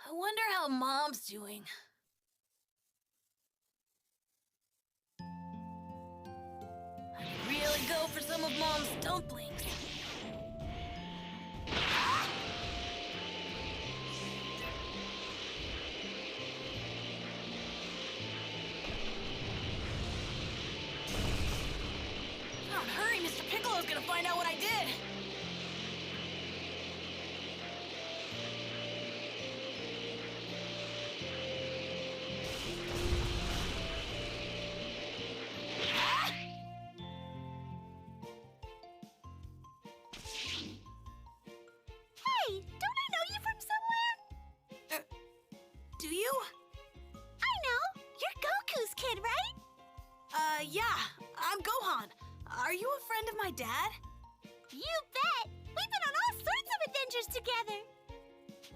I wonder how Mom's doing. I could really go for some of Mom's dumplings. Don't hurry, Mr. Piccolo's gonna find out what I did. Hey, don't I know you from somewhere? Do you? I know. You're Goku's kid, right? Yeah, I'm Gohan. Are you a friend of my dad? You bet. We've been on all sorts of adventures together.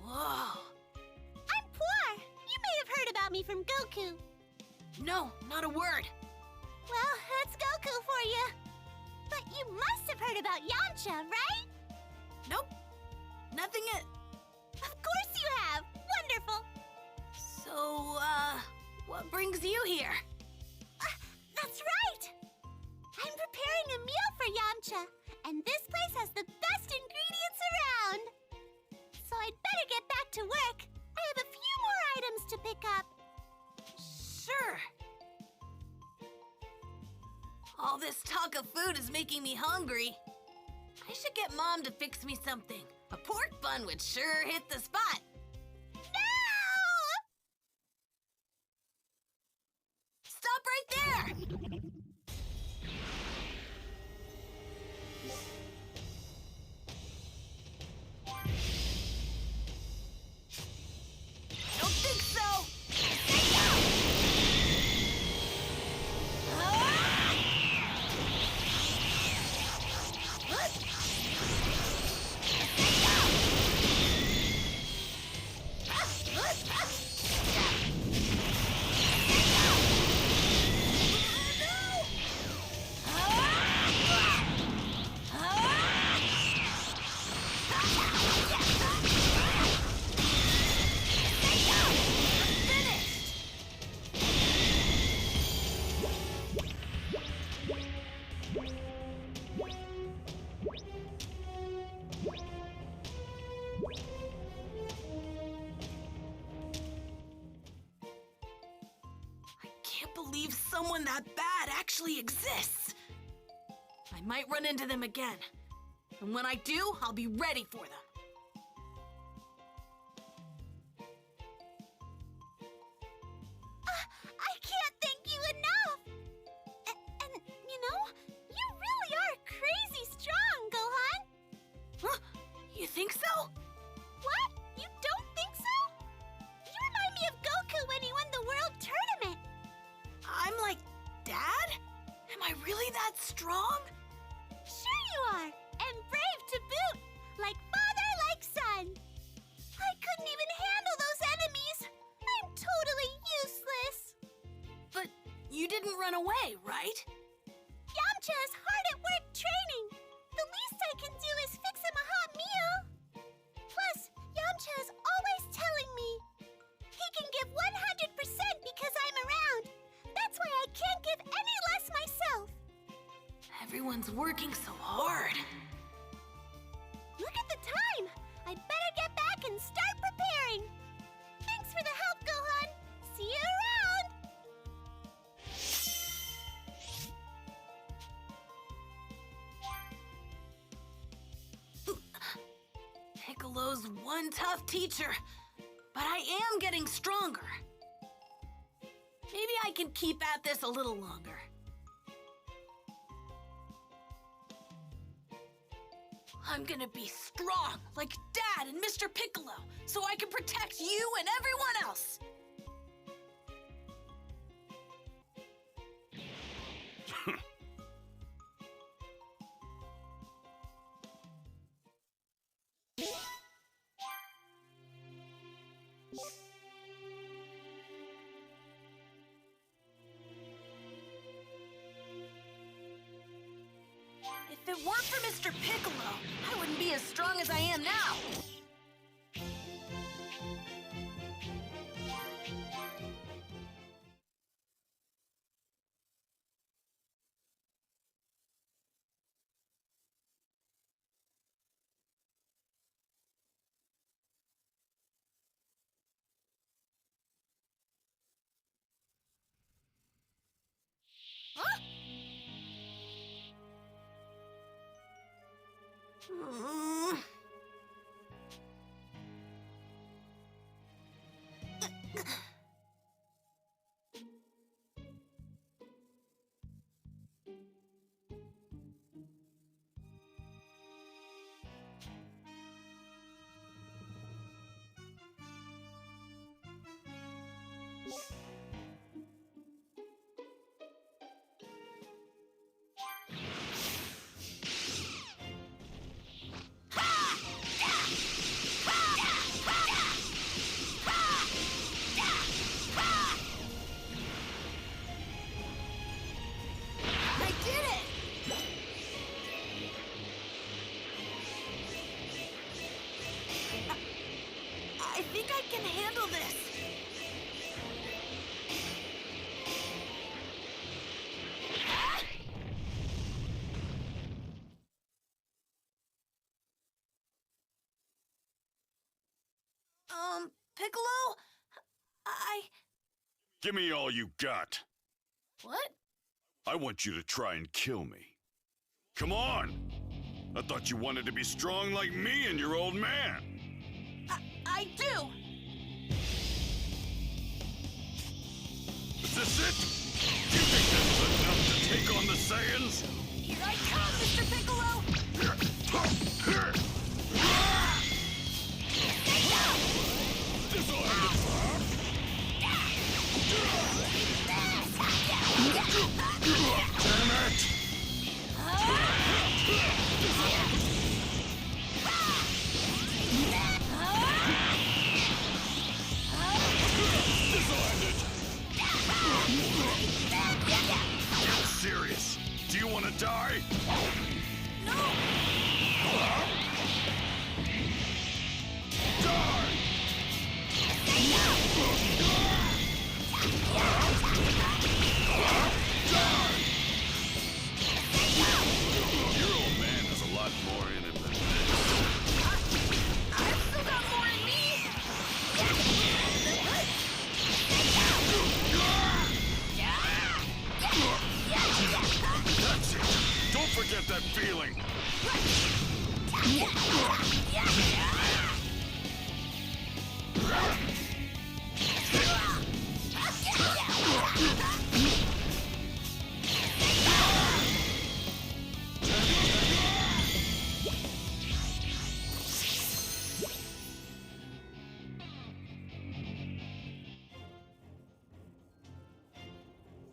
Whoa. I'm Poor. You may have heard about me from Goku. No, not a word. Well, that's Goku for you. But you must have heard about Yamcha, right? Nope. Nothing yet. Of course you have. Wonderful. So, what brings you here? That's right. I'm preparing a meal for Yamcha, and this place has the best ingredients around. So I'd better get back to work. I have a few more items to pick up. Sure. All this talk of food is making me hungry. I should get Mom to fix me something. A pork bun would sure hit the spot. No! Stop right there! I don't think so! Believe someone that bad actually exists. I might run into them again. And when I do, I'll be ready for them. I can't thank you enough. And you know, you really are crazy strong, Gohan. Huh? You think so? What? You don't think so? You remind me of Goku when he won the World Tournament. I'm like Dad? Am I really that strong? Sure you are. And brave to boot. Like father, like son. I couldn't even handle those enemies. I'm totally useless. But you didn't run away, right? Yamcha is hard at work training. The least I can do is fix him a hot meal. Plus, Yamcha is always telling me he can give 100% because I'm around. That's why I can't give any less myself. Everyone's working so hard. Look at the time. I'd better get back and start preparing. Thanks for the help, Gohan. See you around. Piccolo's one tough teacher, but I am getting stronger. Maybe I can keep at this a little longer. I'm gonna be strong, like Dad and Mr. Piccolo, so I can protect you and everyone else. If it weren't for Mr. Piccolo, I wouldn't be as strong as I am now. I think I can handle this. Piccolo? Give me all you got. What? I want you to try and kill me. Come on! I thought you wanted to be strong like me and your old man. I do! Is this it? Do you think this is enough to take on the Saiyans? Here I come, Mr. Piccolo! This'll end it. Damn it! This'll end it. Get serious. Do you want to die? No! Die! Your old man has a lot more in him than this. I've still got more in me! That's it! Don't forget that feeling!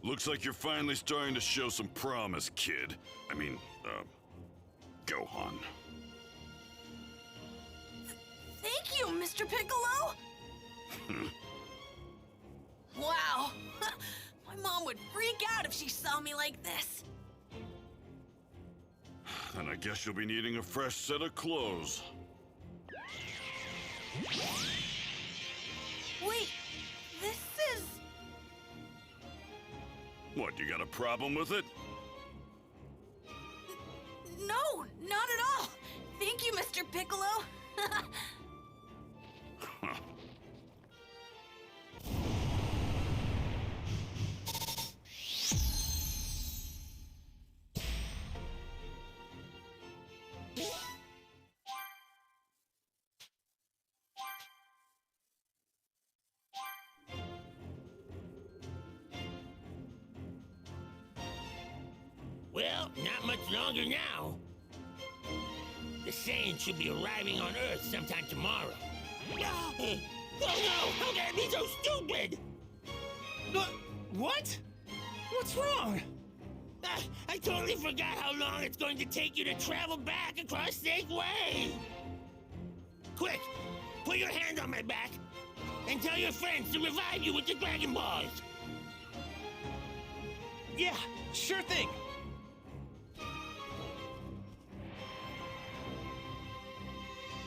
Looks like you're finally starting to show some promise, kid. I mean, Gohan. Thank you, Mr. Piccolo! Wow! My mom would freak out if she saw me like this. Then I guess you'll be needing a fresh set of clothes. Wait, this is... What, you got a problem with it? No, not at all! Thank you, Mr. Piccolo! Well, not much longer now. The Saiyans should be arriving on Earth sometime tomorrow. Oh no! How can I be so stupid? What? What's wrong? I totally forgot how long it's going to take you to travel back across Snake Way. Quick, put your hand on my back and tell your friends to revive you with the Dragon Balls. Yeah, sure thing.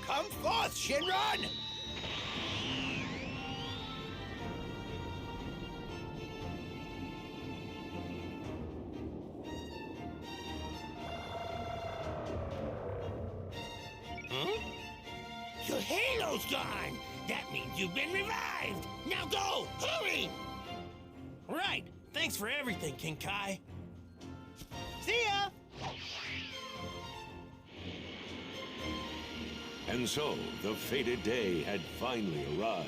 Come forth, Shinron! Huh? Your halo's gone! That means you've been revived! Now go! Hurry! Right. Thanks for everything, King Kai. See ya! And so, the fated day had finally arrived.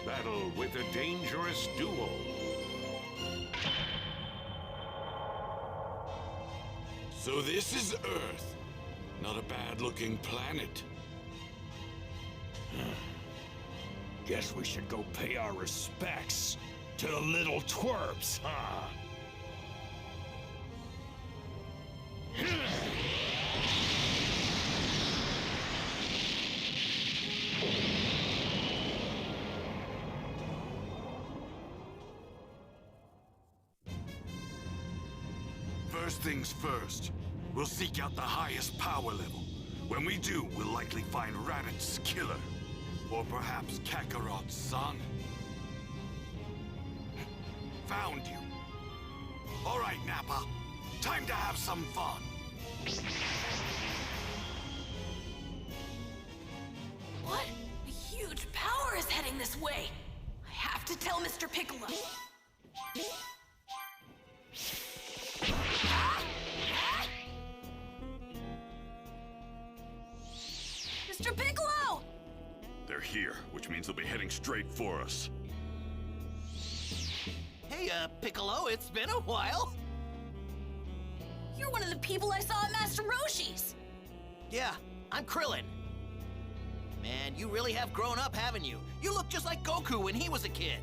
Battle with a dangerous duo. So this is Earth. Not a bad-looking planet. Guess we should go pay our respects to the little twerps, huh? First things first, we'll seek out the highest power level. When we do, we'll likely find Raditz' killer. Or perhaps Kakarot's son. Found you. All right, Nappa. Time to have some fun. What? A huge power is heading this way. I have to tell Mr. Piccolo. Mr. Piccolo! They're here, which means they'll be heading straight for us. Hey, Piccolo, it's been a while. You're one of the people I saw at Master Roshi's. Yeah, I'm Krillin. Man, you really have grown up, haven't you? You look just like Goku when he was a kid.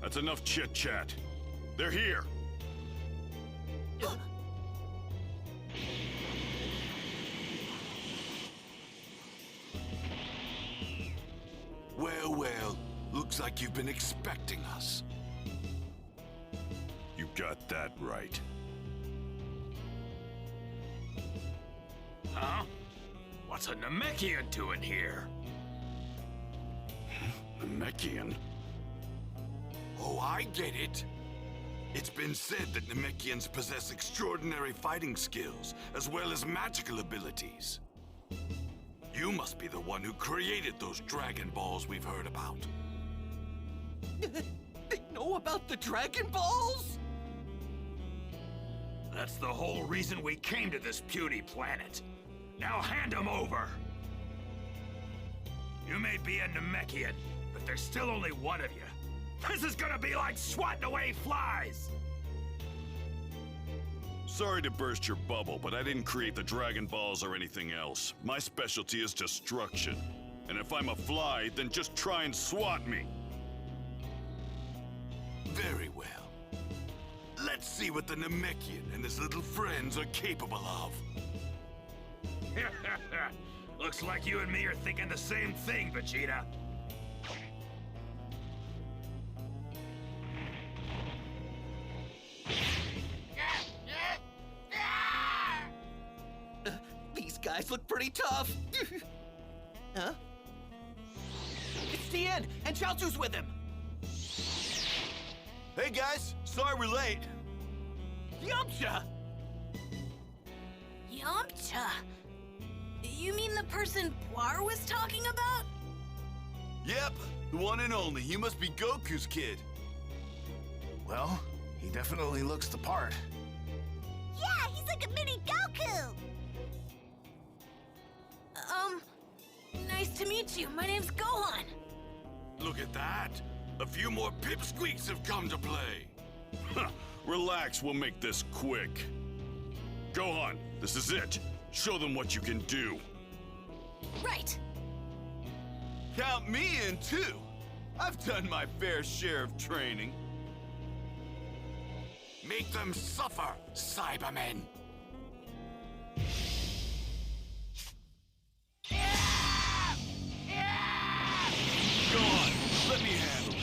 That's enough chit-chat. They're here. Well, well. Looks like you've been expecting us. You got that right. Huh? What's a Namekian doing here? Namekian? Oh, I get it. It's been said that Namekians possess extraordinary fighting skills, as well as magical abilities. You must be the one who created those Dragon Balls we've heard about. They know about the Dragon Balls? That's the whole reason we came to this puny planet. Now hand them over! You may be a Namekian, but there's still only one of you. This is gonna be like swatting away flies! Sorry to burst your bubble, but I didn't create the Dragon Balls or anything else. My specialty is destruction. And if I'm a fly, then just try and swat me. Very well. Let's see what the Namekian and his little friends are capable of. Looks like you and me are thinking the same thing, Vegeta. These guys look pretty tough. Huh? It's Tien, and Chaozu's with him. Hey guys, sorry we're late. Yamcha! Yamcha? You mean the person Poir was talking about? Yep, the one and only. He must be Goku's kid. Well, he definitely looks the part. Yeah, he's like a mini Goku! Nice to meet you. My name's Gohan. Look at that. A few more pipsqueaks have come to play. Relax, we'll make this quick. Gohan, this is it. Show them what you can do. Right. Count me in, too. I've done my fair share of training. Make them suffer, Cybermen. Go on, let me handle it.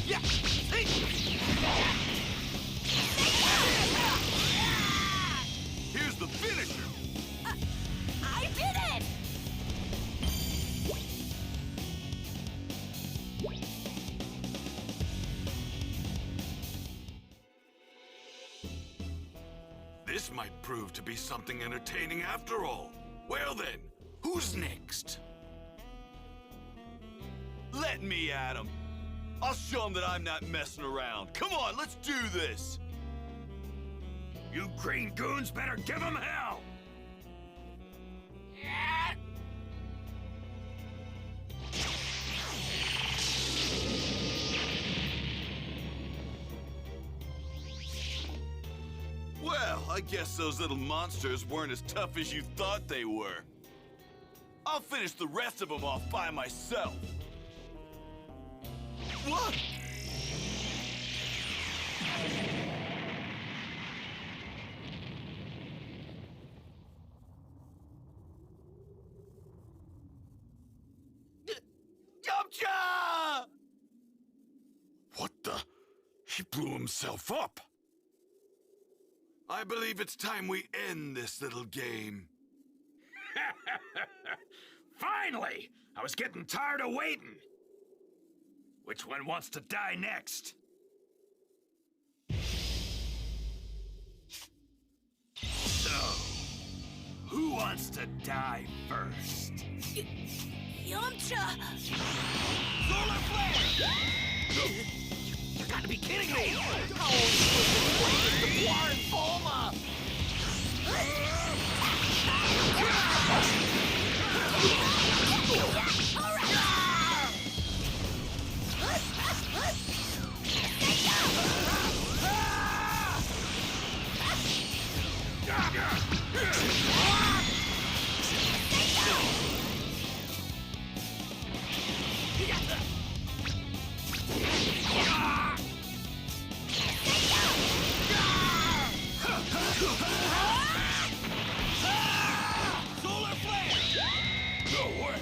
Yeah! Here's the finisher. I did it! This might prove to be something entertaining after all. Well then, who's next? Let me at him. I'll show him that I'm not messing around. Come on, let's do this. You green goons better give him hell! Well, I guess those little monsters weren't as tough as you thought they were. I'll finish the rest of them off by myself. What? Yamcha! What the? He blew himself up. I believe it's time we end this little game. Finally! I was getting tired of waiting. Which one wants to die next? So, who wants to die first? Yamcha! Solar flare! You gotta be kidding me! Oh, the Warren Bulma! Solar flare! No way!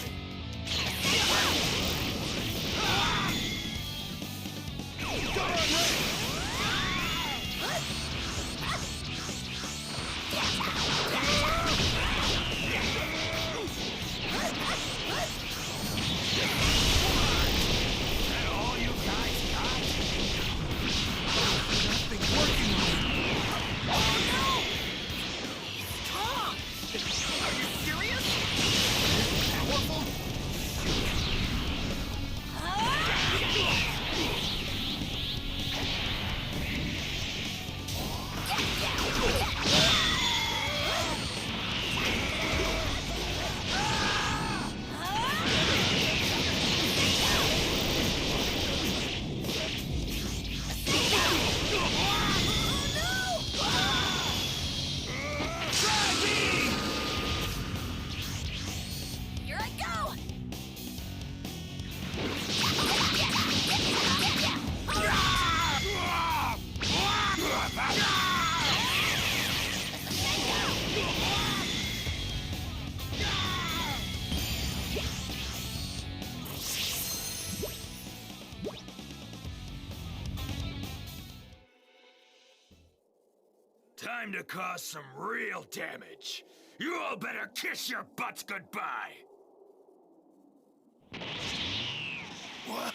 Here I go! Time to cause some real damage. You all better kiss your butts goodbye. What?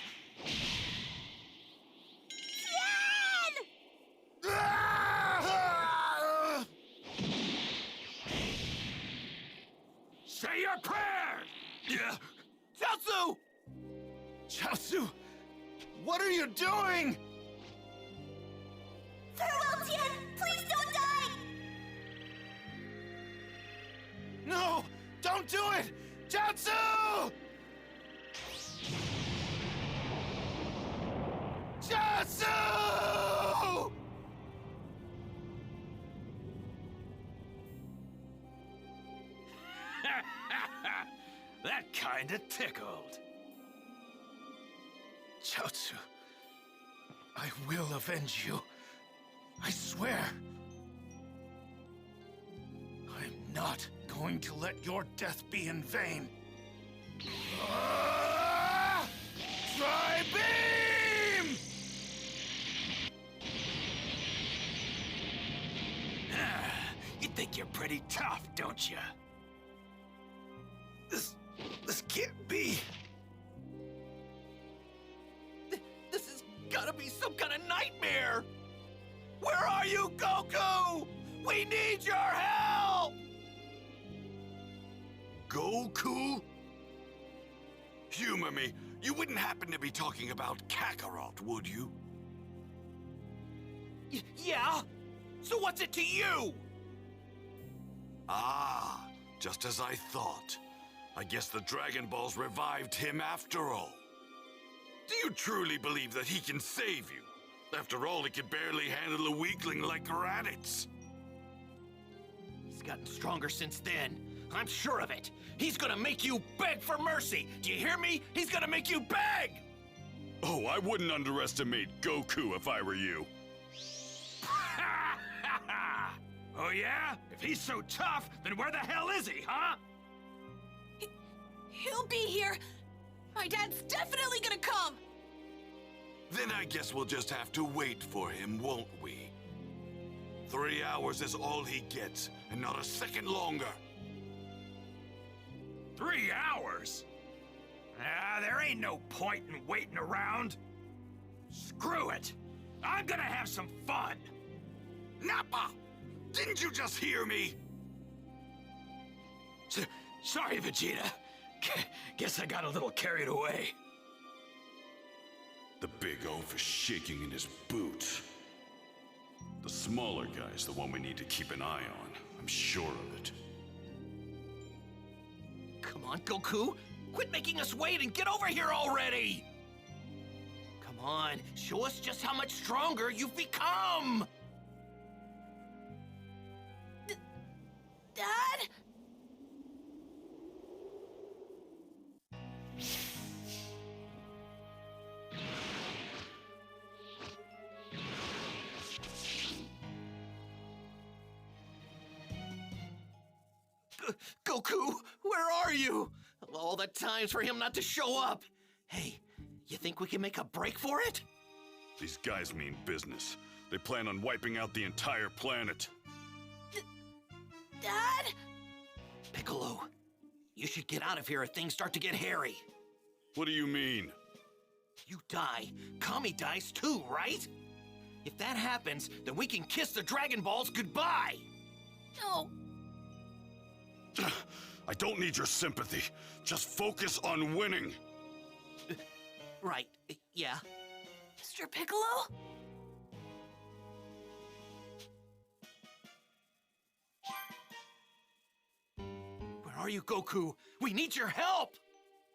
Say your prayer! Yeah. Chaozu! Chaozu! What are you doing? Farewell, Tien! Please don't die! No! Don't do it! Chaozu! Chaozu! That kinda tickled. Chaozu, I will avenge you. I swear. I'm not going to let your death be in vain. Tri-beam! think you're pretty tough, don't you? This can't be. This has gotta be some kind of nightmare! Where are you, Goku? We need your help! Goku? Humor me. You wouldn't happen to be talking about Kakarot, would you? Yeah? So what's it to you? Ah, just as I thought. I guess the Dragon Balls revived him after all. Do you truly believe that he can save you? After all, he could barely handle a weakling like Raditz. He's gotten stronger since then. I'm sure of it. He's gonna make you beg for mercy. Do you hear me? He's gonna make you beg! Oh, I wouldn't underestimate Goku if I were you. Oh yeah? If he's so tough, then where the hell is he, huh? He'll be here. My dad's definitely gonna come. Then I guess we'll just have to wait for him, won't we? 3 hours is all he gets, and not a second longer. 3 hours? Ah, there ain't no point in waiting around. Screw it. I'm gonna have some fun. Nappa! Didn't you just hear me? Sorry, Vegeta. Guess I got a little carried away. The big oaf is shaking in his boots. The smaller guy's the one we need to keep an eye on. I'm sure of it. Come on, Goku. Quit making us wait and get over here already! Come on, show us just how much stronger you've become! Dad? Goku, where are you? All the times for him not to show up. Hey, you think we can make a break for it? These guys mean business. They plan on wiping out the entire planet. Dad? Piccolo, you should get out of here if things start to get hairy. What do you mean? You die, Kami dies too, right? If that happens, then we can kiss the Dragon Balls goodbye! No. I don't need your sympathy. Just focus on winning. Right, yeah. Mr. Piccolo? Where are you, Goku? We need your help!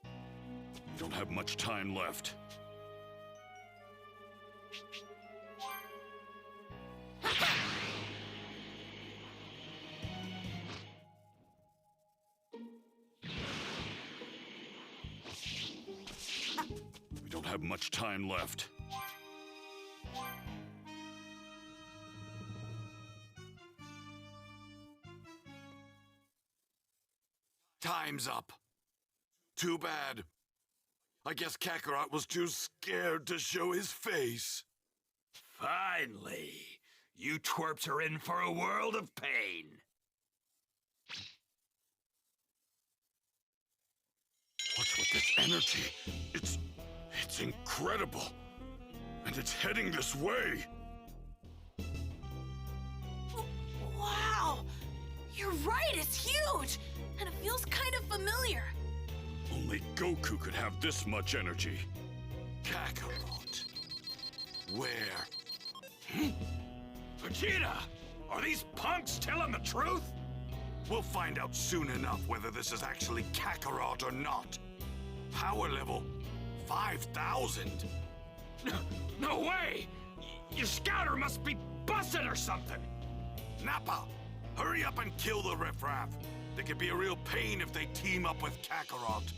We don't have much time left. We don't have much time left. Time's up. Too bad. I guess Kakarot was too scared to show his face. Finally. You twerps are in for a world of pain. What's with this energy? It's incredible. And it's heading this way. Wow. You're right, it's huge. And it feels kind of familiar. Only Goku could have this much energy. Kakarot. Where? Vegeta! Are these punks telling the truth? We'll find out soon enough whether this is actually Kakarot or not. Power level 5,000. No way! Your scouter must be busted or something! Nappa, hurry up and kill the riffraff. They could be a real pain if they team up with Kakarot.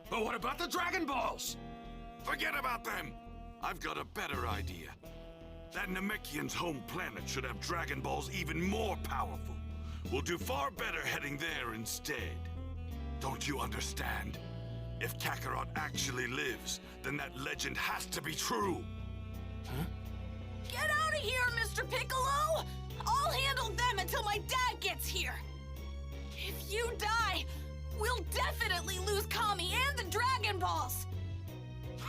But what about the Dragon Balls? Forget about them! I've got a better idea. That Namekian's home planet should have Dragon Balls even more powerful. We'll do far better heading there instead. Don't you understand? If Kakarot actually lives, then that legend has to be true. Get out of here, Mr. Piccolo! I'll I'll handle them until my dad gets here. If you die, we'll definitely lose Kami and the Dragon Balls.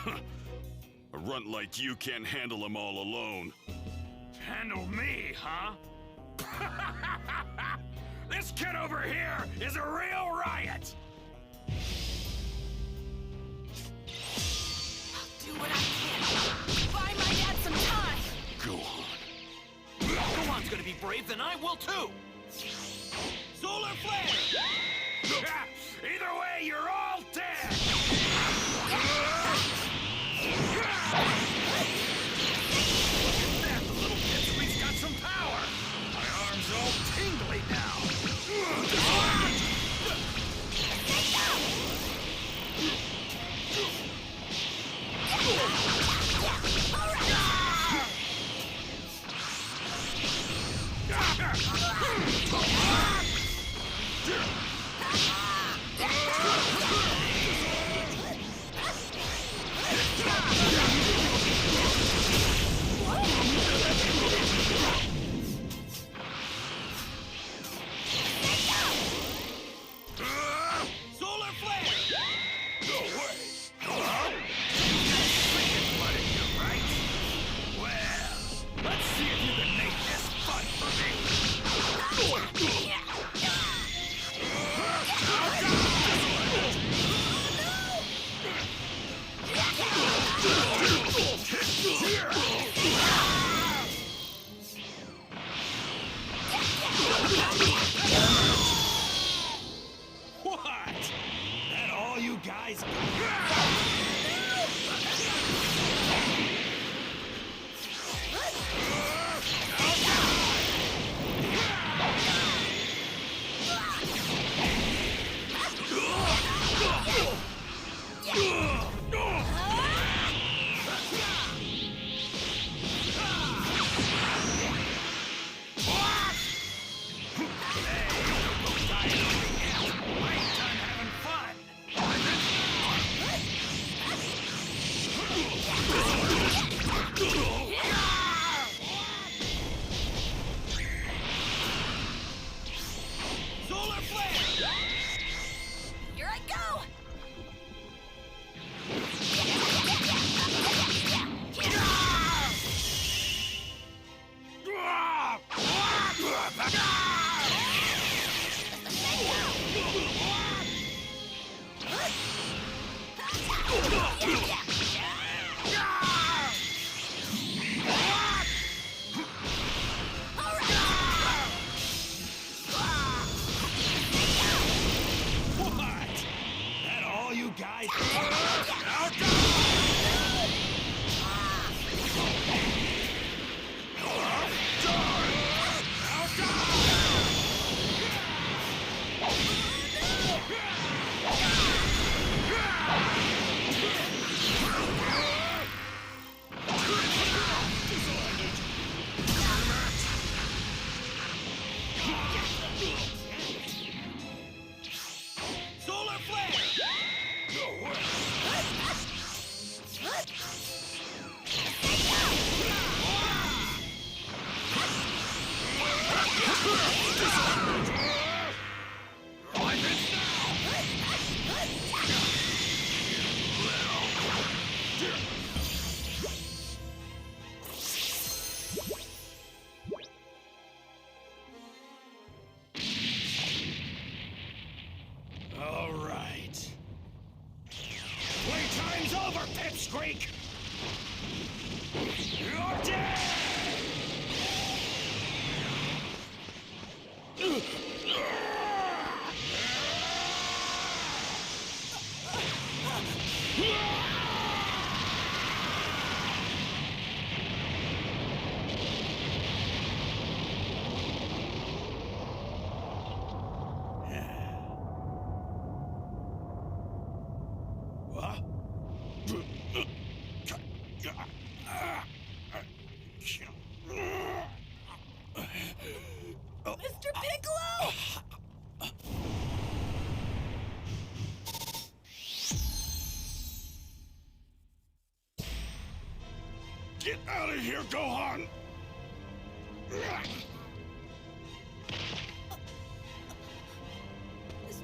A runt like you can't handle them all alone. Handle me, huh? This kid over here is a real riot! I'll do what I can. Buy my dad some time. Gohan's gonna be brave, then I will too! Solar Flare! Either way, you're all dead! That little pipsqueak's got some power! My arm's all tingly now! Solar Flare! No way! Huh? Blood in you, right? Well, let's see if you can make this fun for me. What? That all you guys Solar Flare! Here I go. What? That all you guys Solar Flare! All right. Playtime's over, Pipsqueak! You're dead! What? Mr. Piccolo! Get out of here, Gohan!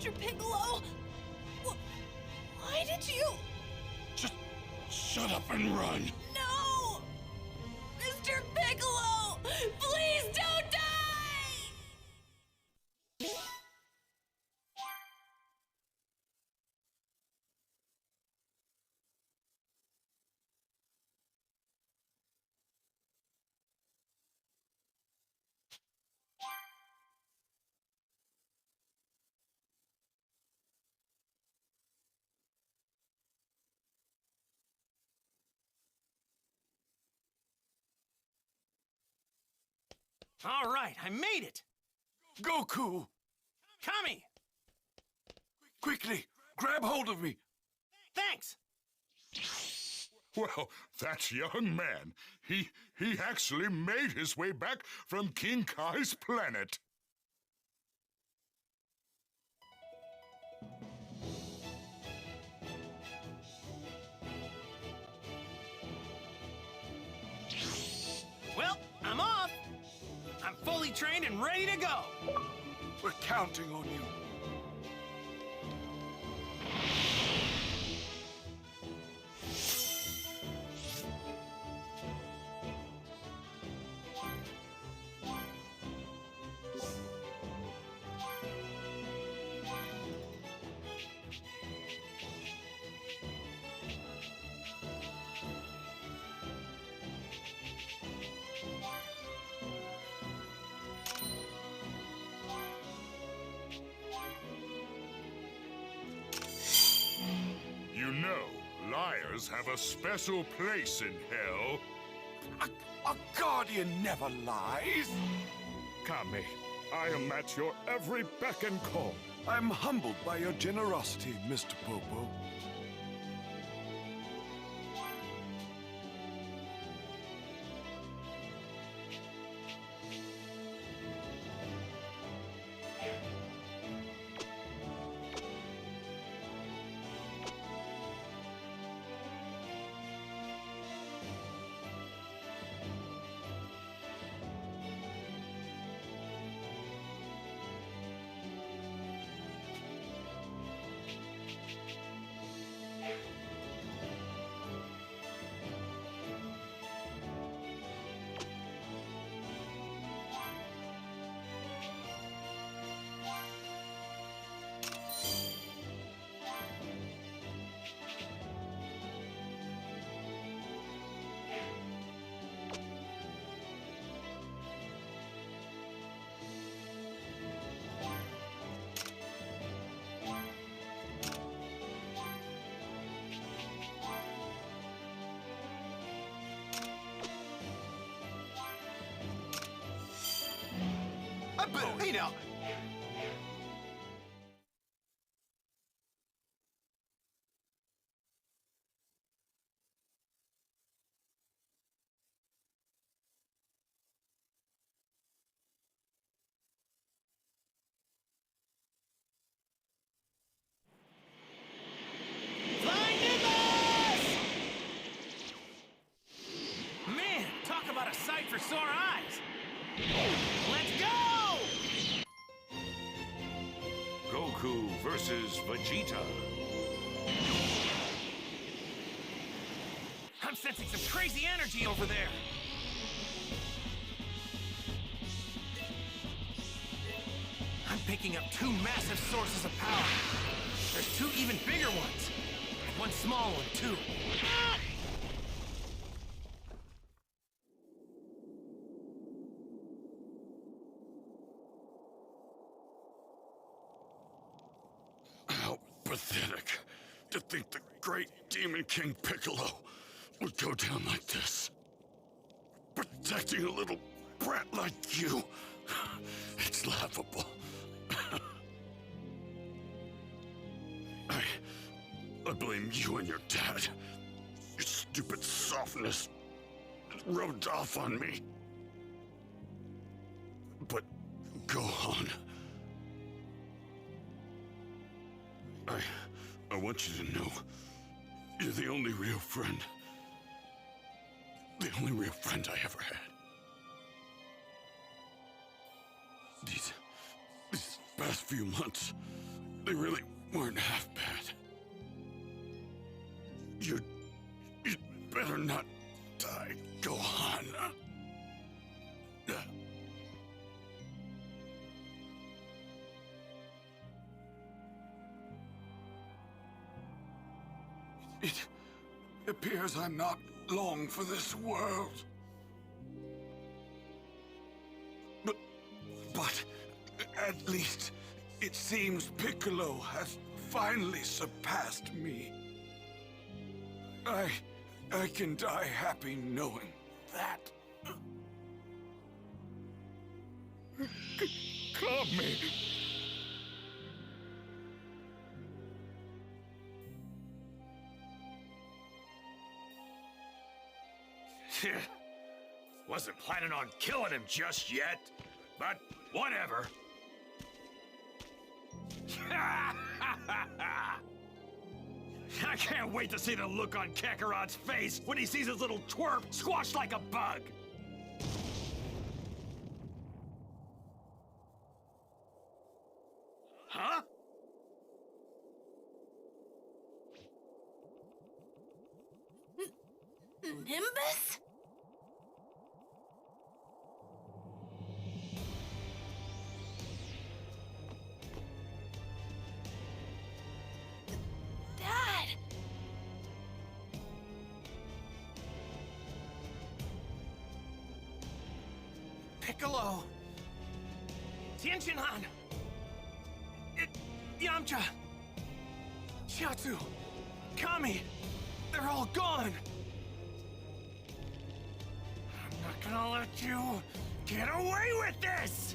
Mr. Piccolo? Why did you... Just shut up and run. No! Mr. Piccolo! Please don't die! All right, I made it! Goku! Kami! Quickly, grab hold of me. Thanks! Well, that young man, he actually made his way back from King Kai's planet. Well, I'm off! I'm fully trained and ready to go! We're counting on you. You know, liars have a special place in hell. A guardian never lies. Kami, I am at your every beck and call. I'm humbled by your generosity, Mr. Popo. Hey now! Flying Nimbus! Man, talk about a sight for sore eyes! Let's go! Goku versus Vegeta. I'm sensing some crazy energy over there. I'm picking up two massive sources of power. There's two even bigger ones. And one small one, too. How pathetic to think the great Demon King Piccolo would go down like this. Protecting a little brat like you. It's laughable. I blame you and your dad. Your stupid softness rubbed off on me. But go on. I want you to know you're the only real friend. The only real friend I ever had. These past few months, They really weren't half bad. You'd better not die, Gohan. It appears I'm not long for this world. But at least it seems Piccolo has finally surpassed me. I can die happy knowing that. Kami! Wasn't planning on killing him just yet, but whatever. I can't wait to see the look on Kakarot's face when he sees his little twerp squashed like a bug. Huh? Nimbus? Dad! Piccolo! Tenshinhan! Yamcha! Chiaotzu! Kami! They're all gone! I'm not gonna let you get away with this!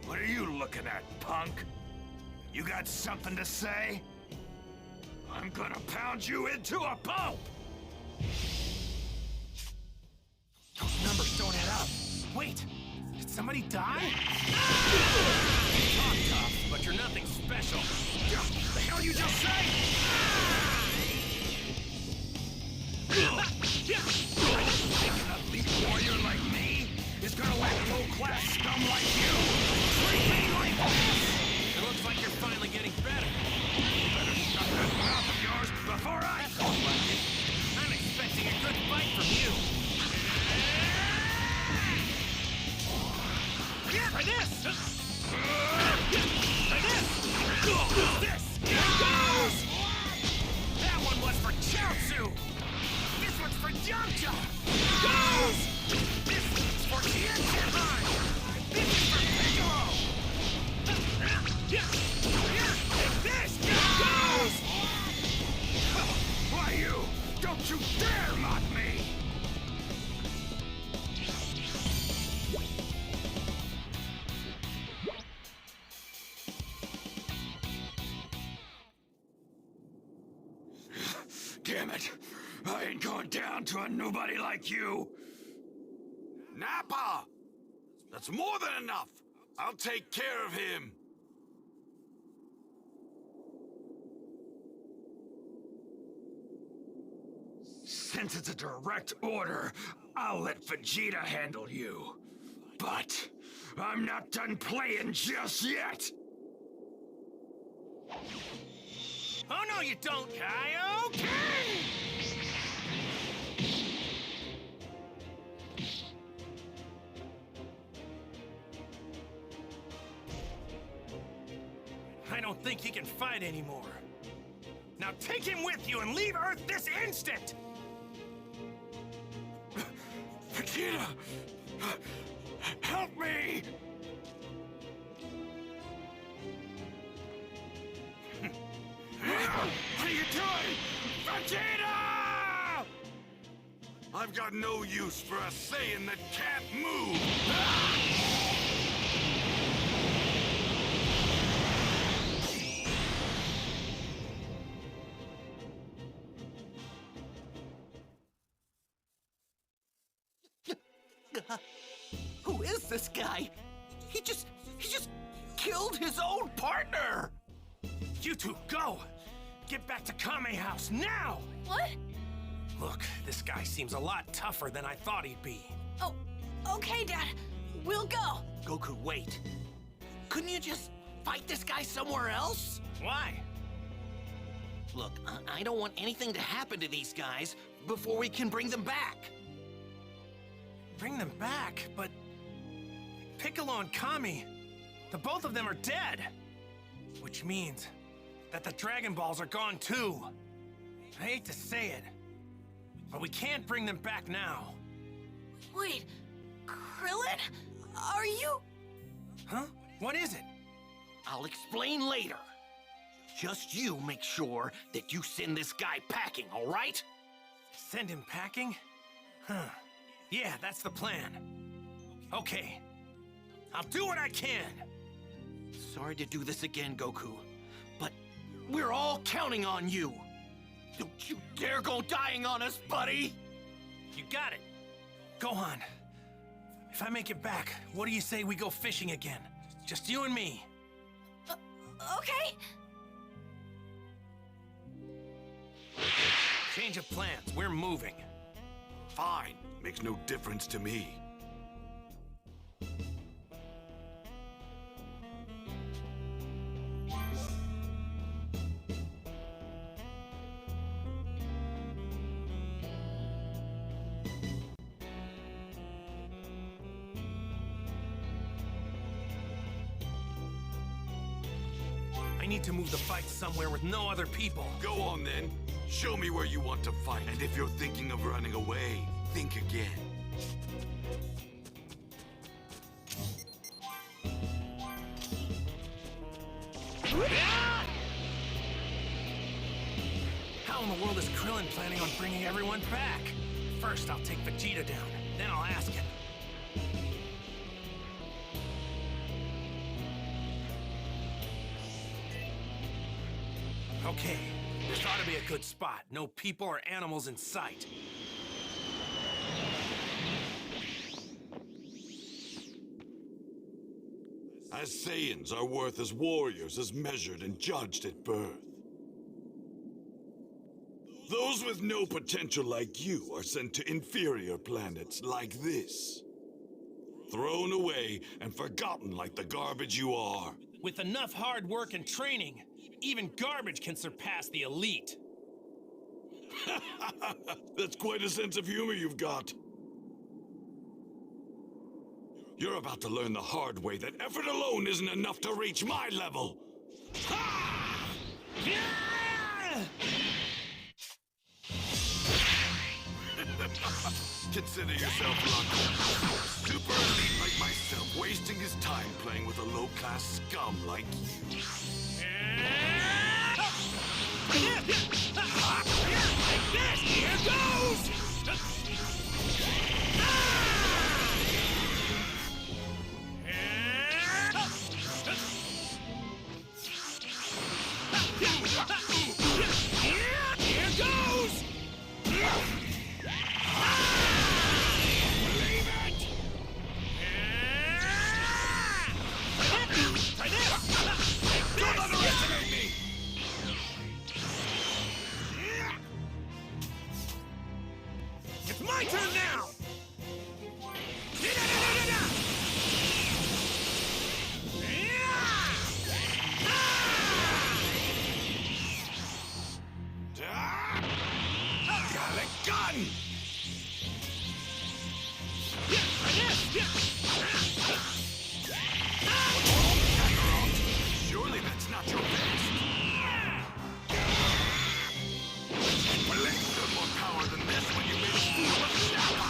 What are you looking at, punk? You got something to say? I'm gonna pound you into a pulp! Those numbers don't add up. Wait, did somebody die? You talk tough, but you're nothing special. The hell you just say? Think an elite warrior like me is gonna let low-class scum like you treat me like this? It looks like you're finally getting better. You better shut that mouth of yours before I... I'm expecting a good fight from you. Try this! Try this! This! Here goes! That one was for Chiaotzu! This one's for Yamcha! Goes! This is for Tenshinhan! This is for Piccolo! Take this! Goes! Why you? Don't you dare mock me! Damn it! I ain't going down to a nobody like you! Nappa! That's more than enough! I'll take care of him! Since it's a direct order, I'll let Vegeta handle you. But I'm not done playing just yet! Oh no you don't, Kaioken! I don't think he can fight anymore. Now take him with you and leave Earth this instant! Vegeta! Help me! What are you doing? Vegeta! I've got no use for a Saiyan that can't move! Who is this guy? He just killed his own partner! You two, go! Get back to Kame House, now! What? Look, this guy seems a lot tougher than I thought he'd be. Oh, okay, Dad. We'll go. Goku, wait. Couldn't you just fight this guy somewhere else? Why? Look, I don't want anything to happen to these guys before we can bring them back. Bring them back, but Piccolo and Kami, the both of them are dead. Which means that the Dragon Balls are gone too. I hate to say it, but we can't bring them back now. Wait, Krillin? Are you... Huh? What is it? I'll explain later. Just you make sure that you send this guy packing, all right? Send him packing? Huh. Yeah, that's the plan. Okay. I'll do what I can. Sorry to do this again, Goku, but we're all counting on you. Don't you dare go dying on us, buddy! You got it. Gohan, if I make it back, what do you say we go fishing again? Just you and me. Okay. Change of plans. We're moving. Fine. Makes no difference to me. I need to move the fight somewhere with no other people. Go on then. Show me where you want to fight. And if you're thinking of running away, think again. How in the world is Krillin planning on bringing everyone back? First, I'll take Vegeta down. Then I'll ask him. Okay, this ought to be a good spot. No people or animals in sight. As Saiyans are worth as warriors as measured and judged at birth. Those with no potential like you are sent to inferior planets like this. Thrown away and forgotten like the garbage you are. With enough hard work and training, even garbage can surpass the elite. That's quite a sense of humor you've got. You're about to learn the hard way that effort alone isn't enough to reach my level. Ha! Consider yourself lucky. Super elite like myself wasting his time playing with a low-class scum like you. Here goes! Here goes! Believe it! Try this! Don't underestimate me! It's my turn now! Got a gun! KAKAROT, surely that's not your best. I believe you have more power than this when you made a fool of Nappa.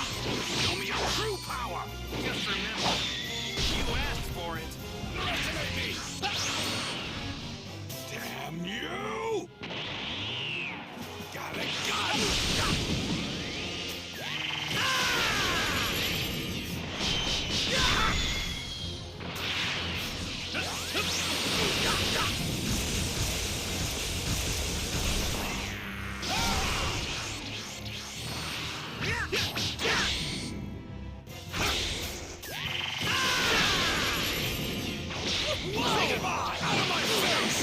Show me your true power! Just remember, you asked for it. Underestimate me! Damn you! Got a gun! Say goodbye! Out of my face!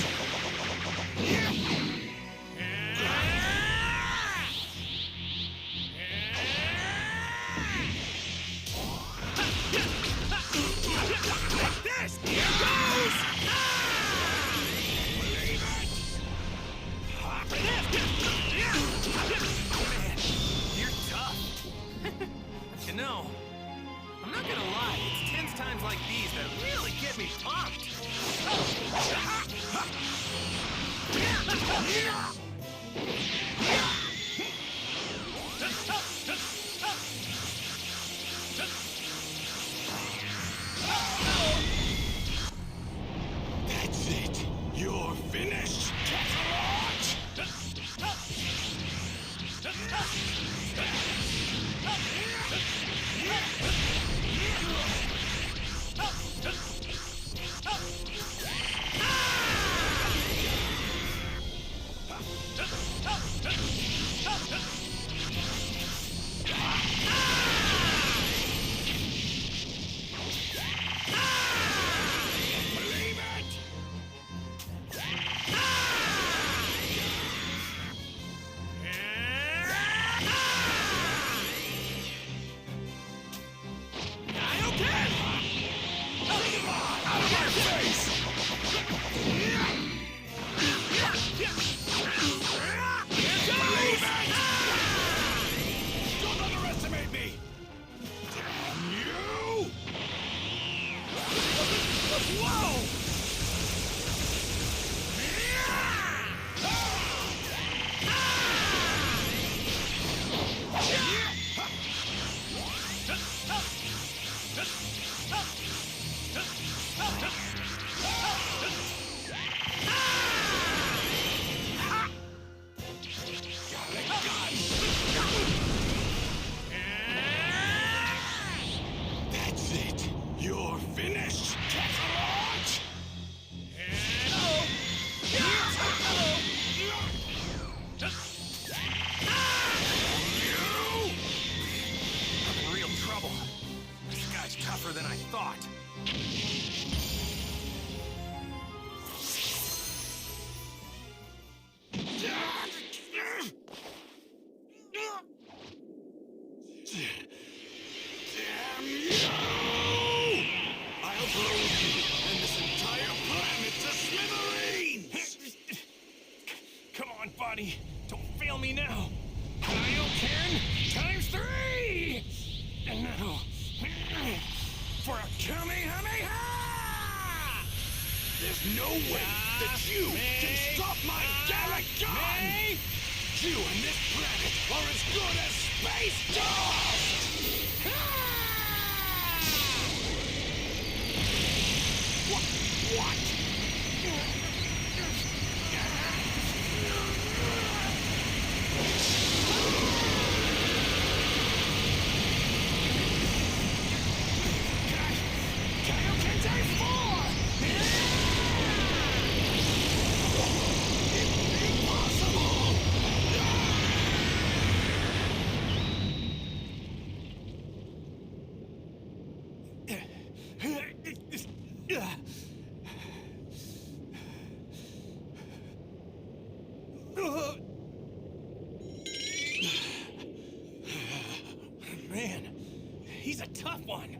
This! Here goes! You know, I'm not gonna lie, it's tense times like these that really get me pumped. That's it. You're finished, KAKAROT! Believe it! Out of my face! Believe it! Don't underestimate me! Damn you! Whoa! That's it. You're finished, KAKAROT! I'm in real trouble. This guy's tougher than I thought. Damn you! I'll blow you and this entire planet to smithereens! Come on, buddy. Don't fail me now. Kaioken times 3! And now, for a Kamehameha! There's no way that you can stop my Gallic gun! You and this planet are as good as space dust! What? Kaioken times 4! Impossible! Man, he's a tough one.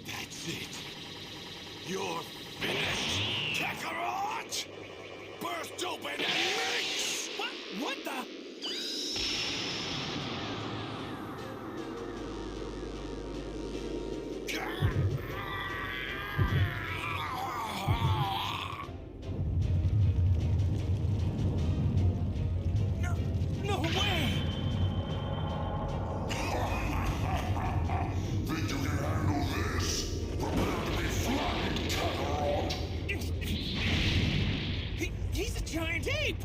That's it. You're finished, KAKAROT! Burst open and mix! What the? No way! Think you can handle this? Prepare to be flattened, KAKAROT! He's a giant ape!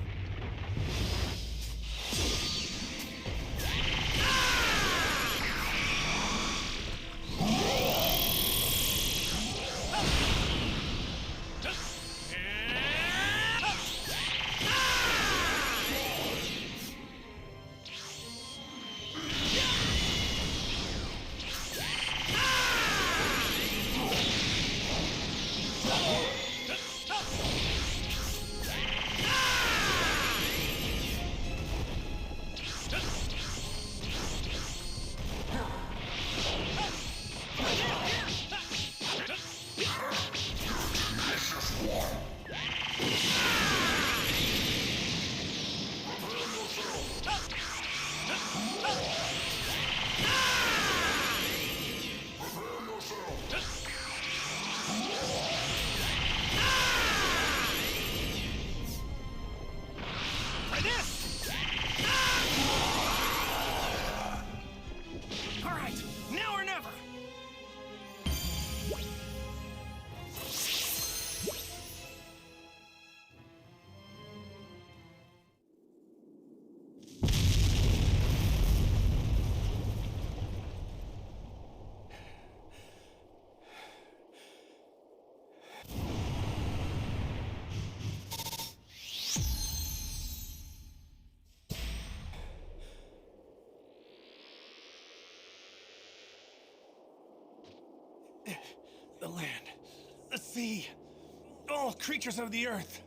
creatures of the earth,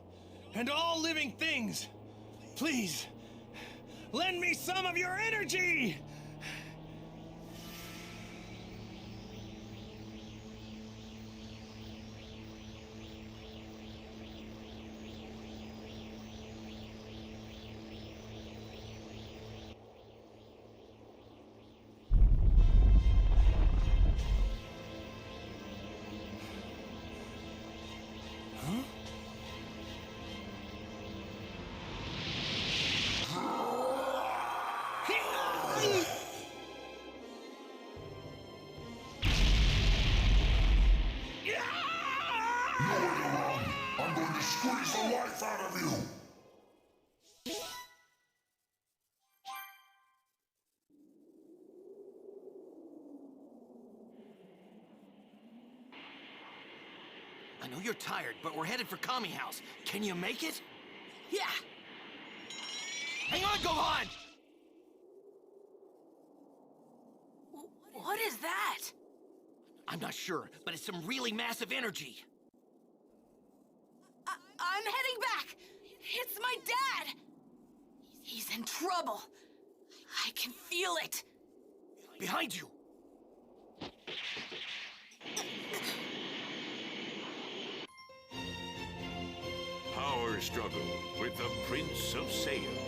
and all living things, please, lend me some of your energy! I'm going to squeeze the life out of you! I know you're tired, but we're headed for Kami House. Can you make it? Yeah. Hang on, Gohan! What is that? I'm not sure, but it's some really massive energy. I'm heading back. It's my dad. He's in trouble. I can feel it. Behind you! Power struggle with the Prince of Saiyans.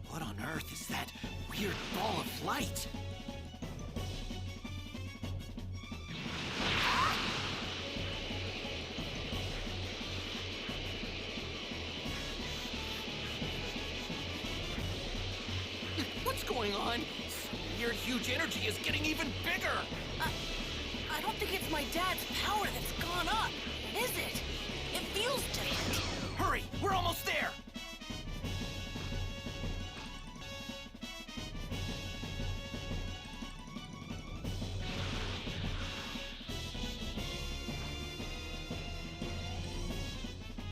What on earth is that weird ball of light? What's going on? Some weird, huge energy is getting even bigger! I don't think it's my dad's power that's gone up, is it? It feels different. Hurry! We're almost there!